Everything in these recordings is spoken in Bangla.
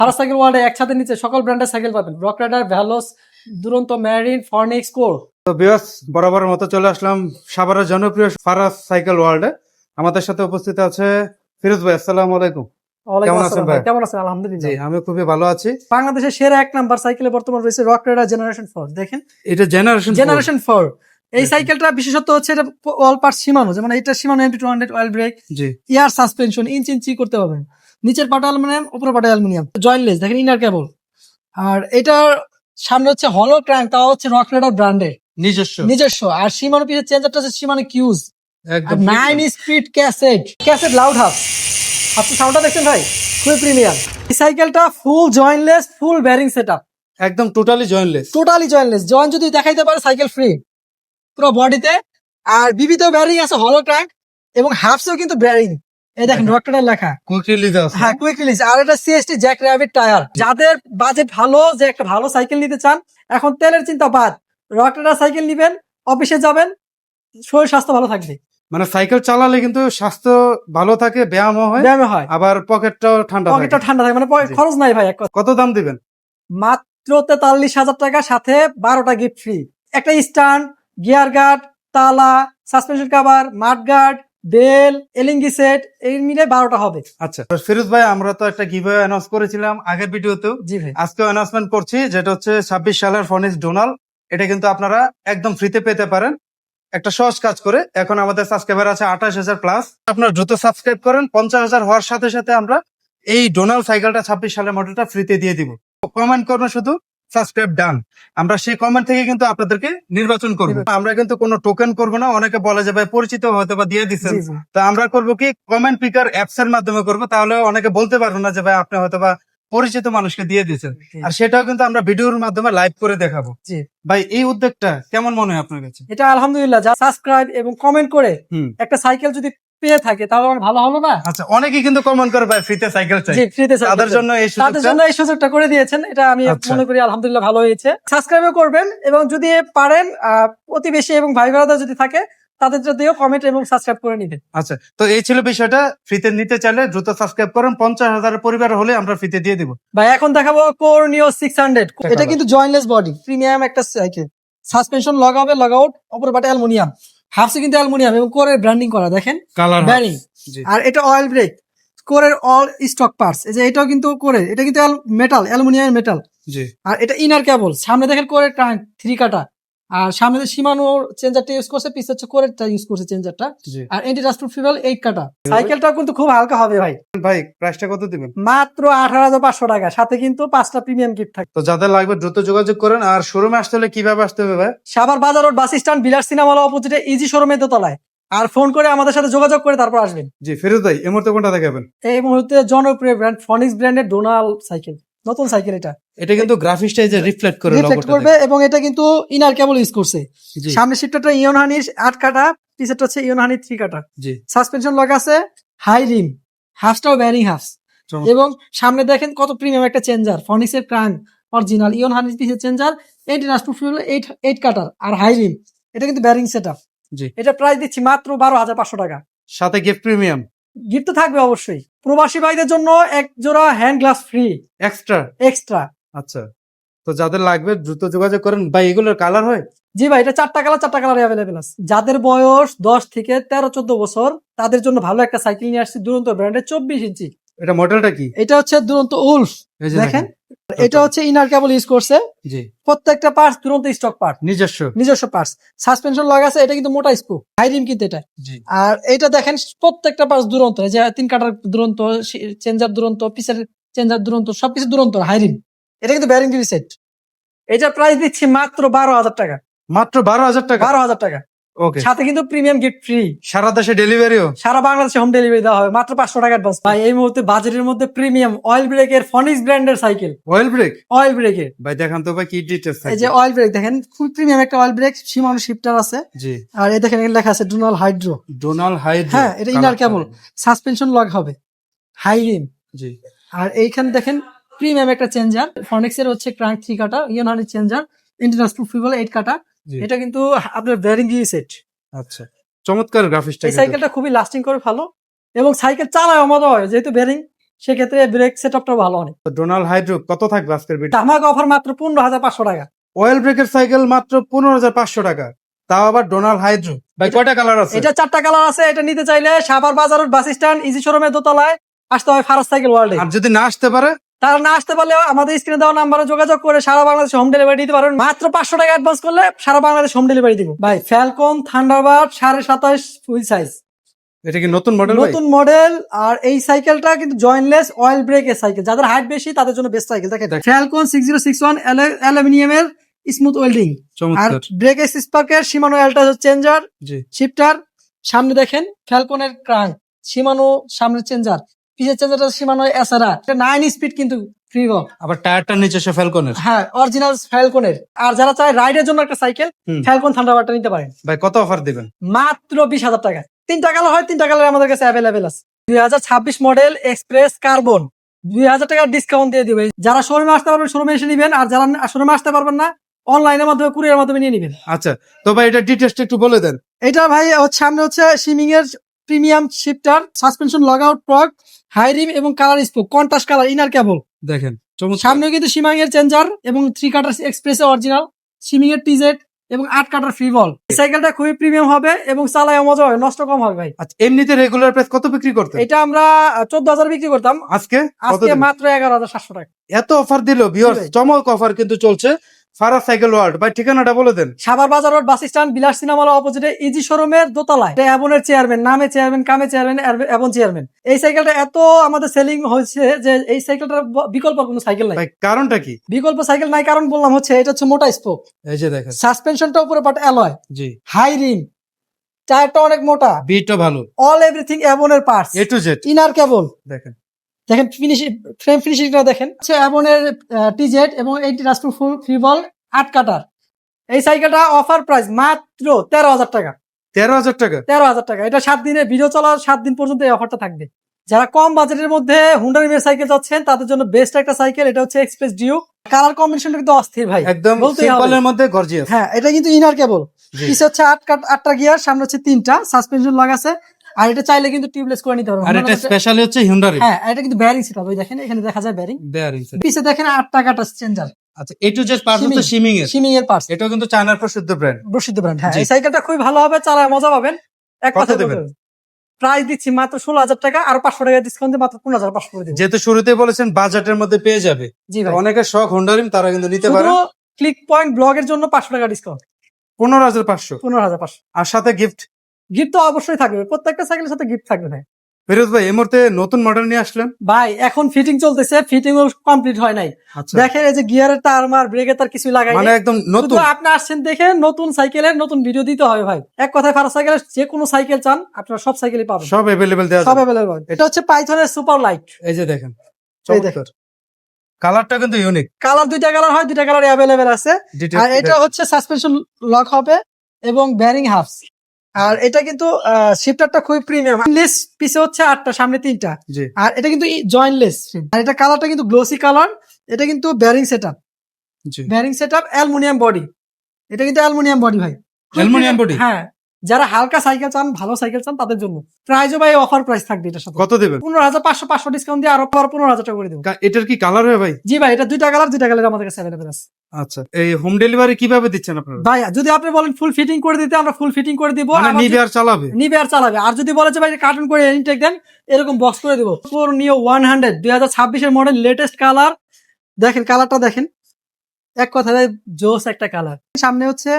ফারাজ সাইকেল ওয়ার্ল্ডে একসাথে নিচে সকল ব্র্যান্ডের সাইকেল পাবেন, রক রাইডার, ভ্যালোস, দুরন্ত, ম্যারিন, ফর্নিক্স, কোর। তো ভিউয়ার্স, বরাবরের মতো চলে আসলাম সাভারের জনপ্রিয় ফারাজ সাইকেল ওয়ার্ল্ডে। আমাদের সাথে উপস্থিত আছে ফিরোজ ভাই। আসসালামু আলাইকুম। কেমন আছেন ভাই? কেমন আছেন? আলহামদুলিল্লাহ, জি, আমি খুবই ভালো আছি। বাংলাদেশের সেরা এক নাম্বার সাইকেলে বর্তমান রয়েছে রক রাইডার জেনারেশন 4। দেখেন, এটা জেনারেশন 4 এই সাইকেলটা বিশেষত্ব হচ্ছে এটা অল পার্ট সীমানো, যেমন এটা সীমানো MP200 অয়েল ব্রেক, জি, এয়ার সাসপেনশন, ইঞ্চি করতে পারবেন। নিচের পাটা অ্যালুমিনিয়াম, উপরের পাটা অ্যালুমিনিয়াম, জয়েন্টলেস, দেখেন ইনার কেবল। আর এটার সামনে হচ্ছে হলো ক্র্যাঙ্ক, তাও হচ্ছে রক রাইডার ব্র্যান্ডের নিজস্ব। আর সীমানো পিছের চেঞ্জারটা হচ্ছে সীমানো কিউজ, আর একদম 9 স্পিড ক্যাসেট লাউড হাফ। আপনি সাউন্ডটা দেখছেন ভাই, খুবই প্রিমিয়াম। এই সাইকেলটা ফুল জয়েন্টলেস, ফুল ব্যারিং সেটআপ, একদম টোটালি জয়েন্টলেস। জয়েন্ট যদি দেখাইতে পারে সাইকেল ফ্রি পুরো বডিতে। আর বিবিতেও ব্যারিং আছে, হলো ক্র্যাঙ্ক, এবং হাফসেও কিন্তু ব্যারিং। এই দেখেন রক রাইডার লেখা, কুইক রিলিজ আছে। হ্যাঁ, কুইক রিলিজ। আর এটা সিএসটি জ্যাক র‍্যাবিট টায়ার। যাদের বাজেট ভালো, যে একটা ভালো সাইকেল নিতে চান, এখন তেলের চিন্তা বাদ, রক রাইডার সাইকেল নিবেন, অফিসে যাবেন, শরীর স্বাস্থ্য ভালো থাকবে। মানে সাইকেল চালালে কিন্তু স্বাস্থ্য ভালো থাকে, ব্যায়াম হয়, আবার পকেটটাও ঠান্ডা থাকে, মানে খরচ নাই ভাই। কত দাম দিবেন? মাত্র 43,000 টাকা, সাথে 12টা গিফট ফ্রি। একটা স্ট্যান্ড, গিয়ার গার্ড, তালা, suspension cover, মাড guard, bell, এলিঙ্গি set, এই মিলে 12টা হবে। আচ্ছা ফিরোজ ভাই, আমরা তো একটা গিভঅ্যাওয়ে অ্যানাউন্স করেছিলাম আগের ভিডিওতেও। জি ভাই, আজকেও অ্যানাউন্সমেন্ট করছি, যেটা হচ্ছে 26 সালের ফর্নিক্স ডোনাল। এটা কিন্তু আপনারা একদম ফ্রিতে পেতে পারেন একটা সহজ কাজ করে। এখন আমাদের সাবস্ক্রাইবার আছে 28,000 প্লাস। আপনারা দ্রুত সাবস্ক্রাইব করেন, 50,000 হওয়ার সাথে সাথে আমরা এই ডোনাল সাইকেলটা 26 সালের মডেলটা ফ্রিতে দিয়ে দিব। কমেন্ট করবেন শুধু সাবস্ক্রাইব ডান, আমরা সেই কমেন্ট থেকে কিন্তু আপনাদেরকে নির্বাচন করব। আমরা কিন্তু কোনো টোকেন করব না। অনেকে বলে যে ভাই পরিচিত হয়তো বা দিয়ে দিচ্ছেন, জি, জি। তো আমরা করব কি কমেন্ট পিকার অ্যাপস এর মাধ্যমে করব। তাহলে অনেকে বলতে পারবো না যে ভাই আপনি হয়তো বা পরিচিত মানুষকে দিয়ে দিচ্ছেন। আর সেটাও কিন্তু আমরা ভিডিওর মাধ্যমে লাইভ করে দেখাবো। জি ভাই, এই উদ্যোগটা কেমন মনে হয় আপনার কাছে? এটা আলহামদুলিল্লাহ, যা সাবস্ক্রাইব এবং কমেন্ট করে একটা সাইকেল যদি পেয়ে থাকে তাহলে আমার ভালো হলো না? আচ্ছা, অনেকেই কিন্তু কমেন্ট করে ভাই ফ্রিতে সাইকেল চাই। জি, ফ্রিতে সাইকেল তাদের জন্য এই সুযোগটা করে দিয়েছেন, এটা আমি আচ্ছা। মনে করি আলহামদুলিল্লাহ ভালো হয়েছে। সাবস্ক্রাইবও করবেন, এবং যদি পারেন প্রতিবেশী এবং ভাই বোনেরা যদি থাকে তাদের যদিও কমেন্ট এবং সাবস্ক্রাইব করে নিবেন। আচ্ছা, তো এই ছিল বিষয়টা। ফ্রিতে নিতে চাইলে দ্রুত সাবস্ক্রাইব করেন। 50,000 পরিবার হলে আমরা ফ্রিতে দিয়ে দিব। ভাই এখন দেখাবো কোর নিও 600। এটা কিন্তু জয়েন্টলেস বডি, প্রিমিয়াম একটা সাইকেল। সাসপেনশন লগ হবে, লগ আউট, অপর পাটে অ্যালুমিনিয়াম, হাফসে কিন্তু অ্যালুমিনিয়াম এবং কোরের ব্র্যান্ডিং করা, দেখেন কালার ব্যারিং। আর এটা অয়েল ব্রেক, কোরের অল স্টক পার্টস। এই যে এটাও কিন্তু কোরের, এটা কিন্তু মেটাল, অ্যালুমিনিয়ামের মেটাল। জি, আর এটা ইনার কেবল। সামনে দেখেন কোরের ট্রাঙ্ক 3 কাটা, আর সামনে সীমানো চেঞ্জারটা ইউজ করছে, পিছে হচ্ছে কোরেরটা ইউজ করছে চেঞ্জারটা। জি। আর এন্টি রাস্ট ফিভাল 8 কাটা। সাইকেলটা কিন্তু খুব হালকা হবে ভাই। ভাই, প্রাইসটা কত দিবেন? মাত্র 18,500 টাকা, সাথে কিন্তু 5টা প্রিমিয়াম গিফট থাকে। তো যাদের লাগবে দ্রুত যোগাযোগ করেন। আর শোরুমে আসতে হলে কিভাবে আসতে হবে ভাই? সাভার বাজার রোড বাস স্ট্যান্ড, বিলাস সিনেমা হল অপোজিটে ইজি শোরুমের দোতলায়। আর ফোন করে আমাদের সাথে যোগাযোগ করে তারপর আসবেন। জি ফিরোজ ভাই, এই মুহূর্তে কোনটা দেখাবেন? এই মুহূর্তে জনপ্রিয় ব্র্যান্ড ফনিক্স ব্র্যান্ডের ডোনাল সাইকেল, নতুন সাইকেল। এটা কিন্তু গ্রাফিক্সটা যে রিফ্লেক্ট করে রিফ্লেক্ট করবে, এবং এটা কিন্তু ইনার কেবল ইউজ করছে। সামনে শিফটারটা ইয়ন হানির 8 কাটা, পিছেরটা হচ্ছে ইয়ন হানির 3 কাটা। জি, সাসপেনশন লক আছে, হাই রিম, হাফসটাও ব্যারিং হাফস। এবং সামনে দেখেন কত প্রিমিয়াম একটা চেঞ্জার, ফনিক্স এর ক্রাঙ্ক অরিজিনাল, ইয়ন হানির পিছের চেঞ্জার, 8 কাটার, আর হাই রিম। এটা কিন্তু ব্যারিং সেটআপ। জি। এটা প্রাইস দিচ্ছি মাত্র 12,500 টাকা, সাথে গিফট প্রিমিয়াম। গিফট তো থাকবে অবশ্যই। প্রবাসী ভাইদের জন্য এক জোড়া হ্যান্ড গ্লাভস ফ্রি এক্সট্রা। আচ্ছা, তো যাদের লাগবে দ্রুত যোগাযোগ করেন। ভাই, এগুলোর কালার হয়? জি ভাই, এটা 4টা কালার অ্যাভেলেবেল আছে। যাদের বয়স 10 থেকে 13-14 বছর তাদের জন্য ভালো একটা সাইকেল নিয়ে আসছি, দুরন্ত ব্র্যান্ডের 24 ইঞ্চি। এটা মডেলটা কি? এটা হচ্ছে দুরন্ত উলফ, দেখেন। এটা হচ্ছে ইনার কেবল ইউজ করছে। জি, প্রত্যেকটা পার্টস দুরন্ত স্টক পার্ট, নিজস্ব পার্টস। সাসপেনশন লাগা আছে, এটা কিন্তু মোটা স্ক্রু, হাই রিম কিন্তু এটা। জি। আর এটা দেখেন প্রত্যেকটা পার্টস দুরন্ত, এই যে 3 কাটার দুরন্ত, চেঞ্জার দুরন্ত, পিছের চেঞ্জার দুরন্ত, সবকিছু দুরন্ত, হাই রিম। এটা কিন্তু ব্যারিং সেট। এটা প্রাইস দিচ্ছি মাত্র 12,000 টাকা। মাত্র 12,000 টাকা? 12,000 টাকা, ওকে। সাথে কিন্তু প্রিমিয়াম গিফট ফ্রি। সারা দেশে ডেলিভারিও? সারা বাংলাদেশে হোম ডেলিভারি দেওয়া হবে মাত্র 500 টাকার বাস। ভাই, এই মুহূর্তে বাজারের মধ্যে প্রিমিয়াম অয়েল ব্রেকের ফনিক্স ব্র্যান্ডের সাইকেল। Oil brake? এর ভাই দেখান তো ভাই, কি ডিটেইলস থাকে? এই যে অয়েল ব্রেক দেখেন, খুব প্রিমিয়াম একটা অয়েল ব্রেক, সীমানো শিফটার আছে। জি। আর এই দেখেন এখানে লেখা আছে ডোনাল হাইড্রো। হ্যাঁ, এটা ইনার কেবল, সাসপেনশন লক হবে, হাই রিম। জি। আর এইখানে দেখেন প্রিমিয়াম একটা চেঞ্জার, ফনিক্স এর হচ্ছে ক্রাঙ্ক 3 কাটা, ইয়ন হানির চেঞ্জার, ইন্টারন্যাশনাল ফিভাল 8 কাটা। এটা কিন্তু আপনার ব্যারিং সেট। আচ্ছা, চমৎকার গ্রাফিক্সটা। এই সাইকেলটা খুবই লাস্টিং করে ভালো, এবং সাইকেল চালায় মজা হয়, যেহেতু ব্যারিং সেক্ষেত্রে ব্রেক সেটআপটা ভালো অনেক। ডোনাল হাইড্রো কত থাকবে আজকের ভিডিও? ধামাকা অফার মাত্র 15,500 টাকা। অয়েল ব্রেকের সাইকেল মাত্র 15,500 টাকা, তাও আবার ডোনাল হাইড্রো। ভাই কয়টা কালার আছে? এটা 4টা কালার আছে। এটা নিতে চাইলে সাভার বাজার রোড বাস স্ট্যান্ড ইজি শোরুমের দোতলায় আসতে হয় ফারাজ সাইকেল ওয়ার্ল্ডে। আর যদি না আসতে পারে, তারা না আসতে পারলেও আমাদের স্ক্রিনে দেওয়া নাম্বারে যোগাযোগ করে সারা বাংলাদেশে হোম ডেলিভারি দিতে পারবেন। মাত্র 500 টাকা অ্যাডভান্স করলে সারা বাংলাদেশ হোম ডেলিভারি দিব। ভাই ফ্যালকন থান্ডারবার্ড 27.5 ফুল সাইজ, এটা কি নতুন মডেল? নতুন মডেল। আর এই সাইকেলটা কিন্তু জয়েন্টলেস অয়েল ব্রেকের সাইকেল, যাদের হাইট বেশি তাদের জন্য বেস্ট সাইকেল। দেখেন ফ্যালকন 6061 অ্যালুমিনিয়ামের স্মুথ ওয়েল্ডিং। আর ব্রেক স্পার্কের শিমানো অ্যালটা চেঞ্জার শিফটার। সামনে দেখেন ফ্যালকনের ক্রাঙ্ক, শিমানো সামনে চেঞ্জার, পিছের চেঞ্জারটা শিমানো এসআরআর। 9 স্পিড কিন্তু ফ্রি বল। আবার টায়ারটা নিচে সে ফ্যালকনের। হ্যাঁ, অরিজিনাল ফ্যালকনের। আর যারা চায় রাইডের জন্য একটা সাইকেল, ফ্যালকন থান্ডারবার্ডটা নিতে পারেন। ভাই কত অফার দিবেন? মাত্র 20,000 টাকা। 3টা কালার হয়, 3টা কালার আমাদের কাছে অ্যাভেলেবেল আছে। 2026 মডেল এক্সপ্রেস কার্বন 2,000 টাকার ডিসকাউন্ট দিয়ে দিবে। যারা শোরুমে আসতে পারবেন শোরুমে এসে নিবেন, আর যারা শোরুমে আসতে পারবেন না অনলাইনের মাধ্যমে কুরিয়ার মাধ্যমে নিয়ে নিবেন। আচ্ছা, তো ভাই এটা ডিটেইলসটা একটু বলে দেন। এটা ভাই সামনে হচ্ছে শিমিং এর premium shifter, suspension lockout fork, high rim এবং colour spoke, contrast colour, inner cable. দেখেন সামনে কিন্তু শিমাং এর চেঞ্জার এবং 3 কাটার এক্সপ্রেস অরিজিনাল, শিমিং এর টিজেড এবং 8 কাটার ফ্রি বল। এই সাইকেলটা খুবই প্রিমিয়াম হবে এবং চালায় মজা হবে, নষ্ট কম হবে ভাই। আচ্ছা, এমনিতে রেগুলার প্রাইস কত বিক্রি করতে? এটা আমরা 14,000 বিক্রি করতাম, আজকে মাত্র 11,700 টাকা। এত অফার দিল ভিউয়ার্স, চমক অফার কিন্তু চলছে ফারাজ সাইকেল ওয়ার্ল্ড। ভাই ঠিকানাটা বলে দেন। সাভার বাজার রোড বাস স্ট্যান্ড বিলাস সিনেমা হল অপোজিটে ইজি শোরুমের দোতলায়। এটা অ্যাবনের চেয়ারম্যান, নামে চেয়ারম্যান, কামে চেয়ারম্যান, অ্যাবন চেয়ারম্যান। এই সাইকেলটা এত আমাদের সেলিং হয়েছে যে এই সাইকেলটার বিকল্প কোনো সাইকেল নাই। ভাই কারণটা কি? বিকল্প সাইকেল নাই কারণ বললাম হচ্ছে এটা হচ্ছে মোটা স্পোক, এই যে দেখেন সাসপেনশনটা উপরে পাট অ্যালয়, জি, হাই রিম, টায়ারটা অনেক মোটা, বিটও ভালো, all everything অ্যাবনের parts, A to Z. Inner cable দেখেন দেখেন ফিনিশিং, ফ্রেম ফিনিশিংটা দেখেন। হচ্ছে অ্যাবনের টিজেড এবং 80 রাসপুর ফুল ফ্রি বল 8 কাটার। এই সাইকেলটা অফার প্রাইস মাত্র 13,000 টাকা। 13,000 টাকা? 13,000 টাকা। এটা 7 দিনের ভিডিও চলার 7 দিন পর্যন্ত এই অফারটা থাকবে। যারা কম বাজেটের মধ্যে হুন্ডা রিমের সাইকেল চাচ্ছেন তাদের জন্য বেস্ট একটা সাইকেল। এটা হচ্ছে এক্সপ্রেস ডিউ। কালার কম্বিনেশনটা কিন্তু অস্থির ভাই, একদম সিম্পলের মধ্যে গর্জিয়াস। হ্যাঁ, এটা কিন্তু ইনার কেবল, পিছে হচ্ছে 8টা গিয়ার, সামনে হচ্ছে 3টা, সাসপেনশন লাগা আছে। আর এটা চাইলে কিন্তু টিউবলেস করে নিতে পারবেন। আর এটা স্পেশালি হচ্ছে হিউন্ডা রিম। হ্যাঁ, এটা কিন্তু বেয়ারিং সেটআপ, ওই দেখেন এখানে দেখা যায় বেয়ারিং। সেট পিছে দেখেন 8টা কাটা চেঞ্জার। আচ্ছা, এ টু জেড পার্টস হচ্ছে শিমিং এর। শিমিং এর পার্টস। এটাও কিন্তু চায়নার প্রসিদ্ধ ব্র্যান্ড। প্রসিদ্ধ ব্র্যান্ড। হ্যাঁ, এই সাইকেলটা খুবই ভালো হবে, চালায় মজা পাবেন। এক কথা দেবেন। প্রাইস দিচ্ছি মাত্র 16,000 টাকা, আর 500 টাকা ডিসকাউন্ট দিয়ে মাত্র 15,500 করে দিন। যেহেতু শুরুতেই বলেছেন বাজেটের মধ্যে পেয়ে যাবে, জি ভাই। অনেকের শখ হোন্ডা রিম, তারা কিন্তু নিতে পারে। ক্লিক পয়েন্ট ব্লগের জন্য 500 টাকা ডিসকাউন্ট, 15,500। 15,500। আর সাথে গিফট। গিফট তো অবশ্যই থাকবে, প্রত্যেকটা সাইকেলের সাথে গিফট থাকবে ভাই। ফিরোজ ভাই এই মুহূর্তে নতুন মডেল নিয়ে আসলেন ভাই, এখন ফিটিং চলতেছে, ফিটিং ও কমপ্লিট হয় নাই। দেখেন এই যে গিয়ারের তার মার, ব্রেকের তার কিছু লাগাই, মানে একদম নতুন। আপনি আসছেন দেখে নতুন সাইকেলের নতুন ভিডিও দিতে হবে ভাই। এক কথায় ফারাজ সাইকেলের যে কোনো সাইকেল চান আপনারা সব সাইকেলই পাবেন, সব अवेलेबल দেওয়া সব যাবে। अवेलेबल। এটা হচ্ছে পাইথনের সুপার লাইট। এই যে দেখেন চমৎকার, কালারটা কিন্তু ইউনিক। কালার 2টা কালার হয়, 2টা কালার अवेलेबल আছে। আর এটা হচ্ছে সাসপেনশন লক হবে এবং বেয়ারিং হাফস। আর এটা কিন্তু শিফটারটা খুবই প্রিমিয়াম। লেস পিছে হচ্ছে 8টা, সামনে 3টা। আর এটা কিন্তু জয়েন্টলেস। আর এটা কালারটা কিন্তু গ্লোসি কালার। এটা কিন্তু bearing setup, bearing setup aluminium body. এটা কিন্তু অ্যালুমিনিয়াম বডি ভাই, অ্যালুমিনিয়াম বডি। হ্যাঁ, যারা হালকা সাইকেল চান, ভালো সাইকেল চান তাদের জন্য। প্রাইসও ভাই অফার প্রাইস থাকবে এটার সাথে। কত দেবেন? 15,500, 500 ডিসকাউন্ট দিয়ে আরো 15,000 টাকা করে দেব। এটার কি কালার হয় ভাই? জি ভাই, এটা 2টা কালার, 2টা কালার আমাদের কাছে अवेलेबल আছে। আচ্ছা, এই হোম ডেলিভারি কিভাবে দিচ্ছেন আপনারা? ভাই যদি আপনি বলেন ফুল ফিটিং করে দিতে, আমরা ফুল ফিটিং করে দিব। মানে নিবে আর চালাবে? নিবে আর চালাবে। আর যদি বলে যে ভাই কার্টুন করে ইনটেক দেন, এরকম বক্স করে দিব। ফোর নিও 100 2026 এর মডেল, লেটেস্ট কালার। দেখেন কালারটা দেখেন, এক কথায় জোস একটা কালার। সামনে হচ্ছে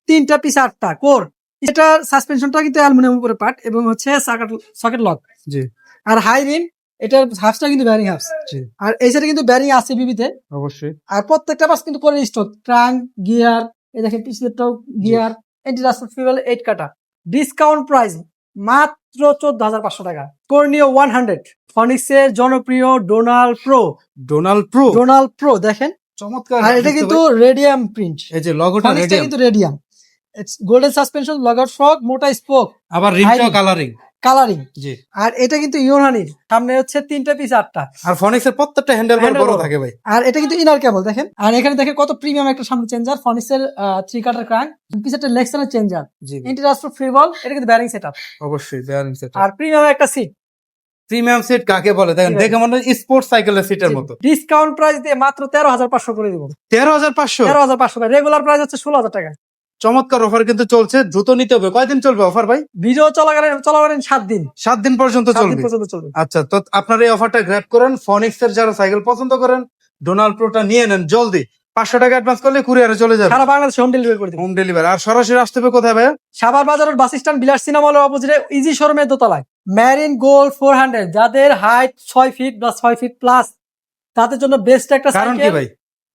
3টা, পিছে 8টা কোর। এটা সাসপেনশনটা কিন্তু অ্যালুমিনিয়াম উপরে পার্ট এবং হচ্ছে সকেট লক। জি। আর হাই রিম, এটার হাফসটা কিন্তু বেয়ারিং হাফস। জি। আর এই সাইডে কিন্তু বেয়ারিং আছে বিবিতে অবশ্যই। আর প্রত্যেকটা বাস কিন্তু করে স্টক, ট্রাঙ্ক, গিয়ার, এই দেখেন পিছনেরটাও গিয়ার, এন্টি রাস্টার ফিউয়েল 8 কাটা। ডিসকাউন্ট প্রাইস মাত্র 14,500 টাকা। কর্নিও 100 ফনিক্সের জনপ্রিয় ডোনাল্ড প্রো দেখেন চমৎকার। আর এটা কিন্তু রেডিয়াম প্রিন্ট। এই যে লগোটা রেডিয়াম, কিন্তু radium. Golden suspension, logout frog, মোটা স্পোক, আবার রিমটাও কালারিং। জি। আর এটা কিন্তু ইউনানির, সামনে হচ্ছে 3টা, পিছে 8টা। আর ফনিক্সের প্রত্যেকটা হ্যান্ডেল বড় থাকে ভাই। আর এটা কিন্তু ইনার কেবল দেখেন। আর এখানে দেখেন কত প্রিমিয়াম একটা সামনে চেঞ্জার, ফনিক্সের 3 কাটার ক্রাঙ্ক, পিছেরটা লেক্সানের চেঞ্জার, ইন্টিরাস্ট্রো ফ্রি বল। এটা কিন্তু বেয়ারিং সেটআপ, অবশ্যই বেয়ারিং সেটআপ। আর প্রিমিয়াম একটা সিট। প্রিমিয়াম সিট কাকে বলে দেখেন, জি ভাই। দেখে মনে হয় স্পোর্টস সাইকেলের সিটের মতো। ডিসকাউন্ট প্রাইস দিয়ে মাত্র 13,500 করে দিব। 13,500 13,500 ভাই, রেগুলার প্রাইস হচ্ছে 16,000 টাকা। চমৎকার অফার কিন্তু চলছে, দ্রুত নিতে হবে। কয়দিন চলবে অফার ভাই? ভিডিও চলাকালীন 7 দিন 7 দিন পর্যন্ত 7 দিন চলবে। পর্যন্ত চলবে। আচ্ছা, তো আপনারা এই অফারটা গ্র্যাব করেন। ফনিক্স এর যারা সাইকেল পছন্দ করেন, ডোনাল্ড প্রোটা নিয়ে নেন জলদি। 500 টাকা অ্যাডভান্স করলে কুরিয়ারে চলে যাবে, সারা বাংলাদেশে হোম ডেলিভারি করে দিব। Home delivery. আর সরাসরি আসতে হবে কোথায় ভাই? সাভার বাজার রোড বাস স্ট্যান্ড, বিলাস সিনেমা হলের অপোজিটে ইজি শোরুমের দোতলায়। মেরিন গোল্ড 400, যাদের হাইট 6 ফিট বা 6 ফিট প্লাস, তাদের জন্য বেস্ট একটা কারণ কি সাইকেল। ভাই?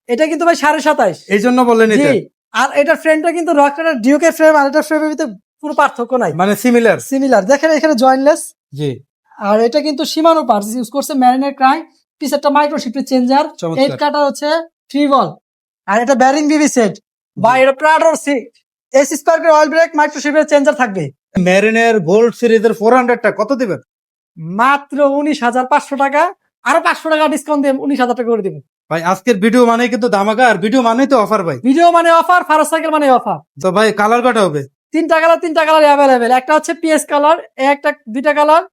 এটা কিন্তু ভাই 27.5। এই জন্য বললেন জি, এটা, আর এটার ফ্রেমটা কিন্তু রকস্টার ডিউকের ফ্রেম আর এটার ফ্রেমের ভিতরে পুরো পার্থক্য নাই, মানে সিমিলার। সিমিলার। দেখেন এখানে জয়েন্টলেস। জি, আর এটা কিন্তু সীমানো পার্টস ইউজ করছে, ম্যারিনের ক্রাইম, পিছেরটা মাইক্রোশিফটের চেঞ্জার, চমৎকার। 8 কাটার হচ্ছে 3 বল, আর এটা ব্যারিং বিবি সেট বা এটা প্রাডোর সিট, এস স্পার্কের অয়েল ব্রেক, মাইক্রোশিফটের চেঞ্জার থাকবে। মেরিনের গোল্ড সিরিজের 400 টা কত দিবেন? মাত্র 19,500 টাকা, আরো 500 টাকা ডিসকাউন্ট দিয়ে 19,000 টাকা করে দিব। ভাই আজকের ভিডিও মানে কিন্তু ধামাকা, আর ভিডিও মানেই তো অফার ভাই। ভিডিও মানে অফার, ফারাজ সাইকেল মানে অফার। তো ভাই কালার কটা হবে? 3টা কালার অ্যাভেলেবেল। একটা হচ্ছে পিএস কালার, একটা 2টা কালার,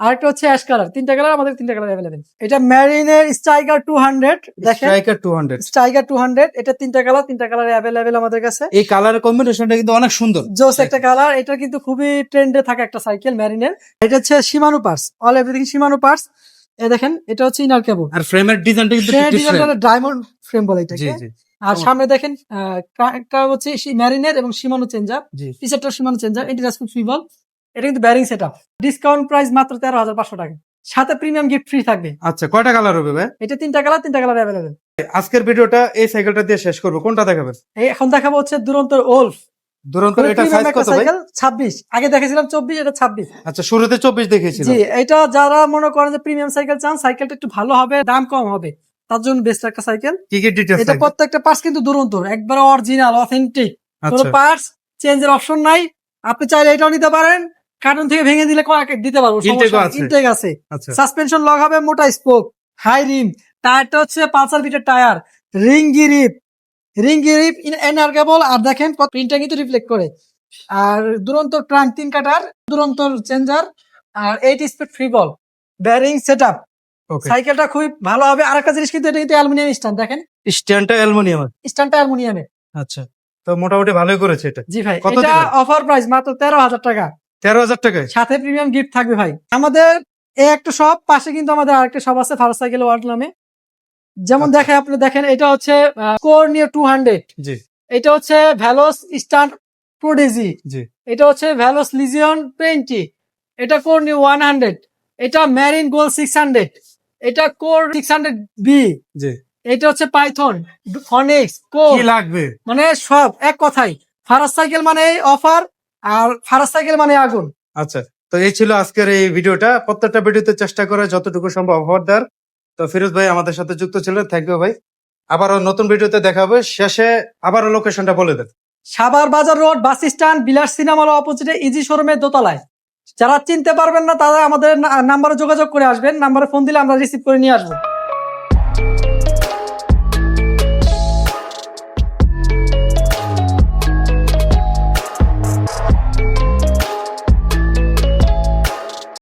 আর একটা হচ্ছে অ্যাশ কালার। 3টা কালার, আমাদের 3টা কালার অ্যাভেলেবেল। এটা মেরিনের স্ট্রাইকার 200, দেখেন স্ট্রাইকার 200। স্ট্রাইকার 200, এটা 3টা কালার অ্যাভেলেবেল আমাদের কাছে। এই কালার কম্বিনেশনটা কিন্তু অনেক সুন্দর, জোস একটা কালার। এটা কিন্তু খুবই ট্রেন্ডে থাকে একটা সাইকেল মেরিনের। এটা হচ্ছে শিমানো পার্টস, অল এভরিথিং শিমানো পার্টস। এই দেখেন, এটা হচ্ছে ইনার কেবল। আর ফ্রেমের ডিজাইনটা কিন্তু ডিফারেন্ট। ডায়মন্ড ফ্রেম বলে জি এটাকে। জি আর সামনে দেখেন একটা হচ্ছে মেরিনের এবং শিমানো চেঞ্জার, জি। পিছেরটা শিমানো চেঞ্জার, এটি রাসপুল সুইবল। এটা কিন্তু ব্যারিং সেটআপ। ডিসকাউন্ট প্রাইস মাত্র 13,500 টাকা, সাথে প্রিমিয়াম গিফট ফ্রি থাকবে। আচ্ছা, কয়টা কালার হবে ভাই? এটা 3টা কালার অ্যাভেলেবেল। আজকের ভিডিওটা এই সাইকেলটা দিয়ে শেষ করবো, কোনটা দেখাবেন? এখন দেখাবো হচ্ছে দুরন্তর ওলফ। দুরন্ত। এটা সাইজ কত ভাই? সাইকেল 26, আগে দেখেছিলাম 24, এটা 26। আচ্ছা, শুরুতে 24 দেখিয়েছিল। জি, এটা যারা মনে করেন যে প্রিমিয়াম সাইকেল চান, সাইকেলটা একটু ভালো হবে, দাম কম হবে, তার জন্য বেস্ট একটা সাইকেল। কি কি ডিটেইলস এটা প্রত্যেকটা পার্টস কিন্তু দুরন্তর, একবার অরিজিনাল অথেন্টিক, কোনো আচ্ছা, পার্টস চেঞ্জের অপশন নাই। আপনি চাইলে এটাও নিতে পারেন, কার্টুন থেকে ভেঙে দিলে দিতে পারবো, ইনটেক আছে। আচ্ছা, সাসপেনশন লক হবে, মোটা স্পোক, হাই রিম। টায়ারটা হচ্ছে পালসার বিটের টায়ার, রিং গ্রিপ এনার কেবল। আর দেখেন প্রিন্টটা কিন্তু রিফ্লেক্ট করে। আর দুরন্ত ট্রাঙ্ক 3 কাটার, দুরন্ত চেঞ্জার, আর 8 স্পিড ফ্রি বল, ব্যারিং সেটআপ। ওকে। সাইকেলটা খুবই ভালো হবে। আরেকটা জিনিস কিন্তু, এটা কিন্তু অ্যালুমিনিয়াম স্ট্যান্ড, দেখেন স্ট্যান্ডটা অ্যালুমিনিয়াম। স্ট্যান্ডটা অ্যালুমিনিয়ামের। আচ্ছা, তো মোটামুটি ভালোই করেছে এটা। জি ভাই, কত এটা দিবেন? অফার প্রাইস মাত্র 13,000 টাকা, 13,000 টাকায়। সাথে প্রিমিয়াম গিফট থাকবে ভাই। আমাদের এই একটা শপ, পাশে কিন্তু আমাদের আরেকটা শপ আছে ফারাজ সাইকেল ওয়ার্ল্ড নামে। যেমন আচ্ছা। দেখে আপনি দেখেন, এটা হচ্ছে কোরনিও 200, জি এটা হচ্ছে ভ্যালোস স্টার প্রোডিজি, জি এটা হচ্ছে ভ্যালোস লিজিয়ন 20, এটা কোরনিও 100, এটা মেরিন গোল 600, এটা কোর 600 বি, জি। এটা হচ্ছে পাইথন, ফনিক্স, কোর, কি লাগবে? মানে সব এক কথাই। ফারাজ সাইকেল মানে অফার, আর ফারাজ সাইকেল মানে আগুন। আচ্ছা, তো এই ছিল আজকের এই ভিডিওটা। প্রত্যেকটা ভিডিওতে চেষ্টা করে যতটুকু সম্ভব অফার দেওয়ার। তো ফিরোজ ভাই আমাদের সাথে যুক্ত ছিলেন, থ্যাংক ইউ ভাই। আবারও নতুন ভিডিওতে দেখা হবে। শেষে আবারও লোকেশনটা বলে দেন। সাভার বাজার রোড বাস স্ট্যান্ড, বিলাস সিনেমা হল অপোজিটে ইজি শোরুমের দোতলায়। যারা চিনতে পারবেন না, তারা আমাদের নাম্বারে যোগাযোগ করে আসবেন, নাম্বারে ফোন দিলে আমরা রিসিভ করে নিয়ে আসবো।